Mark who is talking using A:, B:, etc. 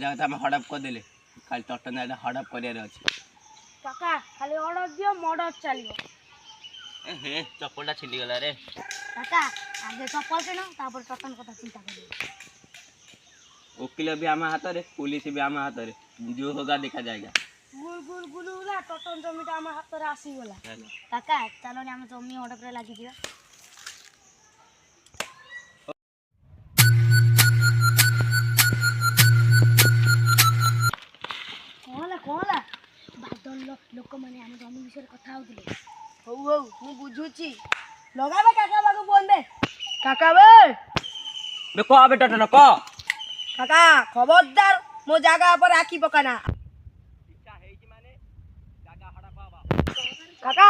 A: जाओ तो हम हड़प कर देले खाली टटन जाटा हड़प करियार अछि
B: काका खाली ऑर्डर दियो मर्डर चलियो
A: ए हे चप्पलटा छिली गला रे
B: काका आगे चप्पल किनो तापर टटन कथा चिंता करियो
A: वकील भी आम हाथ रे पुलिस भी आम हाथ रे जो होगा देखा जाएगा
B: गुल गुल गुलुला टटन जमीटा हम हाथ रे आसी गला काका चलो ने हम जमी ऑर्डर करे लागि दिया कोला बादल लोक माने हम जमी विषय कथा होतिले हो हो मु बुझुची लगाबे काका बागु फोन दे काका बे
A: को आबे टटन को
B: काका खबरदार मो जागा पर आखी पकाना इच्छा है कि माने जागा हड़ा पावा काका